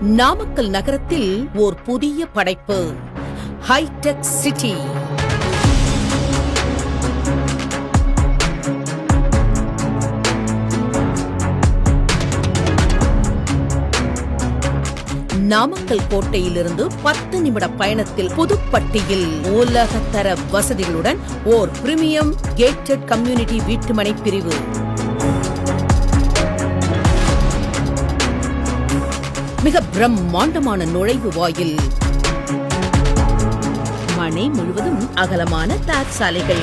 நாமக்கல் நகரத்தில் ஓர் புதிய படைப்பு, ஹைடெக் சிட்டி. நாமக்கல் கோட்டையிலிருந்து 10 நிமிட பயணத்தில் புதுப்பட்டியில் உலகத்தர வசதிகளுடன் ஓர் பிரீமியம் கேட்டட் கம்யூனிட்டி வீட்டுமனை பிரிவு. மிக பிரம்மாண்டமான நுழைவு வாயில், மனை முழுவதும் அகலமான தார் சாலைகள்,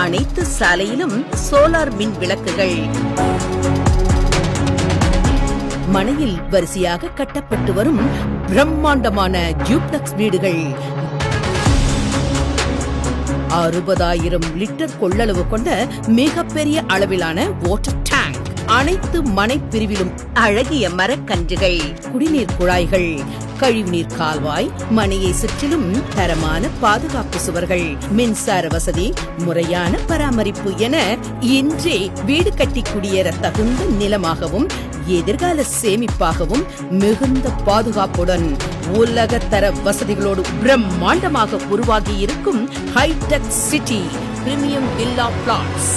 அனைத்து சாலையிலும் சோலார் மின் விளக்குகள், மனையில் வரிசையாக கட்டப்பட்டு வரும் பிரம்மாண்டமான டியூப்ளக்ஸ் வீடுகள், 60,000 லிட்டர் கொள்ளளவு கொண்ட மிகப்பெரிய அளவிலான வாட்டர் டேங்க், அனைத்து மனை பிரிவிலும் அழகிய மரக்கன்றுகள், குடிநீர் குழாய்கள், கழிவுநீர் கால்வாய், மனையை சுற்றிலும் தரமான பாதுகாப்பு சுவர்கள், மின்சார வசதி, முறையான பராமரிப்பு என இன்றே வீடு கட்டி குடியேற தகுந்த நிலமாகவும் எதிர்கால சேமிப்பாகவும் மிகுந்த பாதுகாப்புடன் உலகத்தர வசதிகளோடு பிரம்மாண்டமாக உருவாகி இருக்கும் hi-tech city premium villa plots.